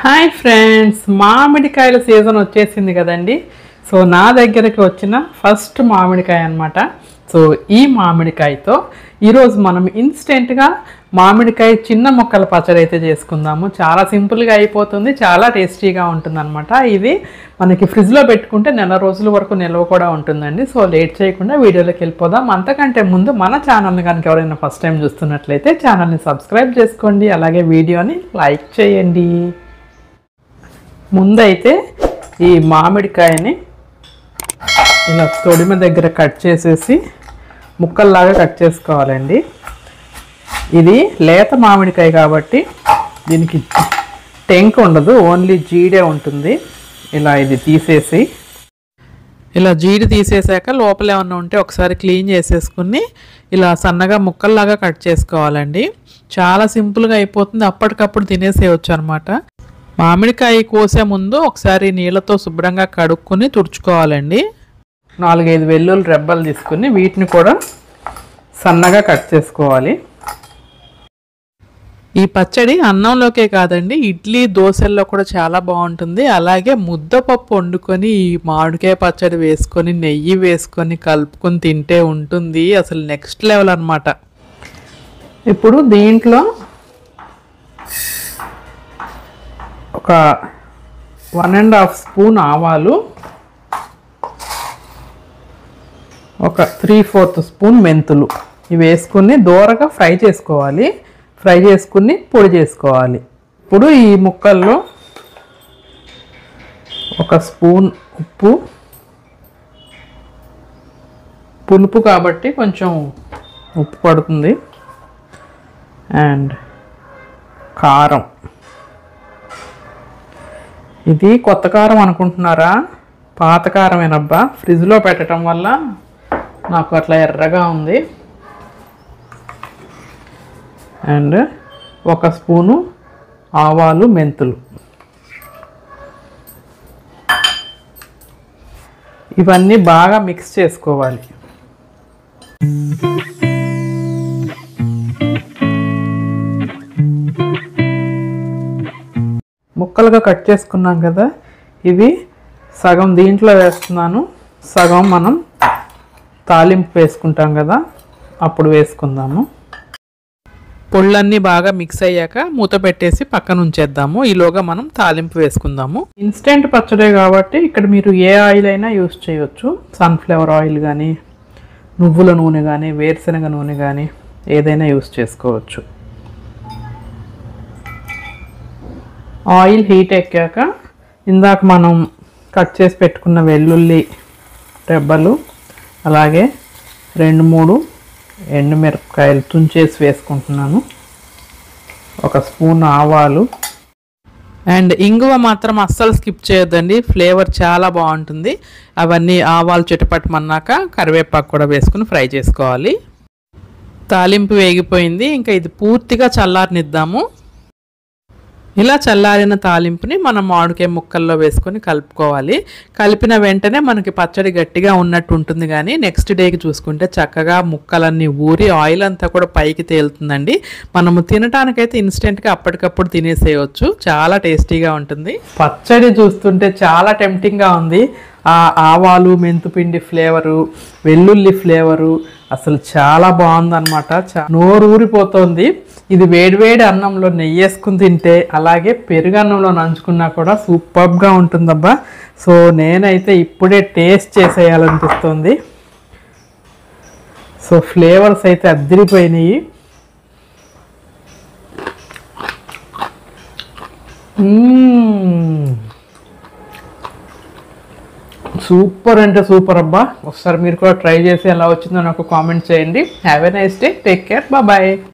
Hi friends, మామిడికాయల season వచ్చేసింది కదండి. So నా దగ్గరికి వచ్చిన ఫస్ట్ మామిడికాయ అన్నమాట. సో ఈ మామిడికాయతో ఈరోజు మనం ఇన్స్టెంట్గా మామిడికాయ చిన్న ముక్కల పచ్చడి అయితే చేసుకుందాము. చాలా సింపుల్గా అయిపోతుంది, చాలా టేస్టీగా ఉంటుందన్నమాట. ఇది మనకి ఫ్రిడ్జ్లో పెట్టుకుంటే నెల రోజుల వరకు నిల్వ కూడా ఉంటుందండి. సో లేట్ చేయకుండా వీడియోలోకి వెళ్ళిపోదాం. అంతకంటే ముందు మన ఛానల్ని కనుక ఎవరైనా ఫస్ట్ టైం చూస్తున్నట్లయితే ఛానల్ని సబ్స్క్రైబ్ చేసుకోండి, అలాగే వీడియోని లైక్ చేయండి. ముందైతే ఈ మామిడికాయని ఇలా తొడిమ దగ్గర కట్ చేసేసి ముక్కల్లాగా కట్ చేసుకోవాలండి. ఇది లేత మామిడికాయ కాబట్టి దీనికి టెంక్ ఉండదు, ఓన్లీ జీడే ఉంటుంది. ఇలా ఇది తీసేసి ఇలా జీడి తీసేసాక లోపల ఏమన్నా ఉంటే ఒకసారి క్లీన్ చేసేసుకుని ఇలా సన్నగా ముక్కల్లాగా కట్ చేసుకోవాలండి. చాలా సింపుల్గా అయిపోతుంది, అప్పటికప్పుడు తినేసేయచ్చు అనమాట. మామిడికాయ కోసే ముందు ఒకసారి నీళ్ళతో శుభ్రంగా కడుక్కొని తుడుచుకోవాలండి. 4-5 వెల్లుల్లి రెబ్బలు తీసుకుని వీటిని కూడా సన్నగా కట్ చేసుకోవాలి. ఈ పచ్చడి అన్నంలోకే కాదండి, ఇడ్లీ దోశల్లో కూడా చాలా బాగుంటుంది. అలాగే ముద్దపప్పు వండుకొని ఈ మామిడికాయ పచ్చడి వేసుకొని నెయ్యి వేసుకొని కలుపుకొని తింటే ఉంటుంది అసలు నెక్స్ట్ లెవెల్ అన్నమాట. ఇప్పుడు దీంట్లో ఒక 1.5 స్పూన్ ఆవాలు, ఒక 3/4 స్పూన్ మెంతులు ఇవి వేసుకుని దూరగా ఫ్రై చేసుకోవాలి. ఫ్రై చేసుకుని పొడి చేసుకోవాలి. ఇప్పుడు ఈ ముక్కల్లో ఒక స్పూన్ ఉప్పు, పులుపు కాబట్టి కొంచెం ఉప్పు పడుతుంది, అండ్ కారం. ఇది కొత్త కారం అనుకుంటున్నారా? పాత కారమేనబ్బా, ఫ్రిడ్జ్లో పెట్టడం వల్ల నాకు అట్లా ఎర్రగా ఉంది. అండ్ 1 స్పూను ఆవాలు, మెంతులు. ఇవన్నీ బాగా మిక్స్ చేసుకోవాలి. ముక్కలుగా కట్ చేసుకున్నాం కదా, ఇవి సగం దీంట్లో వేస్తున్నాను, సగం మనం తాలింపు వేసుకుంటాం కదా అప్పుడు వేసుకుందాము. పొళ్ళన్నీ బాగా మిక్స్ అయ్యాక మూత పెట్టేసి పక్కన ఉంచేద్దాము. ఈలోగా మనం తాలింపు వేసుకుందాము. ఇన్స్టెంట్ పచ్చడే కాబట్టి ఇక్కడ మీరు ఏ ఆయిల్ అయినా యూస్ చేయొచ్చు. సన్ఫ్లవర్ ఆయిల్ కానీ, నువ్వుల నూనె కానీ, వేరుశనగ నూనె కానీ ఏదైనా యూస్ చేసుకోవచ్చు. ఆయిల్ హీట్ ఎక్కాక ఇందాక మనం కట్ చేసి పెట్టుకున్న వెల్లుల్లి రెబ్బలు, అలాగే 2-3 ఎండుమిరపకాయలు తుంచేసి వేసుకుంటున్నాను. 1 స్పూన్ ఆవాలు, అండ్ ఇంగువ మాత్రం అస్సలు స్కిప్ చేయొద్దండి, ఫ్లేవర్ చాలా బాగుంటుంది. అవన్నీ ఆవాలు చిటపట్టమన్నాక కరివేపాకు కూడా వేసుకుని ఫ్రై చేసుకోవాలి. తాలింపు వేగిపోయింది, ఇంకా ఇది పూర్తిగా చల్లారనిద్దాము. ఇలా చల్లారిన తాలింపుని మనం మామిడికాయ ముక్కల్లో వేసుకొని కలుపుకోవాలి. కలిపిన వెంటనే మనకి పచ్చడి గట్టిగా ఉన్నట్టు ఉంటుంది, కానీ నెక్స్ట్ డేకి చూసుకుంటే చక్కగా ముక్కలన్నీ ఊరి ఆయిల్ అంతా కూడా పైకి తేలుతుందండి. మనము తినటానికైతే ఇన్స్టెంట్గా అప్పటికప్పుడు తినేసేయచ్చు, చాలా టేస్టీగా ఉంటుంది. పచ్చడి చూస్తుంటే చాలా టెంప్టింగ్గా ఉంది. ఆ ఆవాలు, మెంతుపిండి ఫ్లేవరు, వెల్లుల్లి ఫ్లేవరు అసలు చాలా బాగుందన్నమాట. నోరు ఊరిపోతుంది. ఇది వేడివేడి అన్నంలో నెయ్యి వేసుకుని తింటే, అలాగే పెరుగన్నంలో నంచుకున్నా కూడా సూపర్గా ఉంటుందబ్బా. సో నేనైతే ఇప్పుడే టేస్ట్ చేసేయాలనిపిస్తుంది. సో ఫ్లేవర్స్ అయితే అద్దరిపోయినాయి. సూపర్ అంటే సూపర్ అబ్బా. ఒకసారి మీరు కూడా ట్రై చేసి ఎలా వచ్చిందో నాకు కామెంట్ చేయండి. Have a nice day, take care, bye.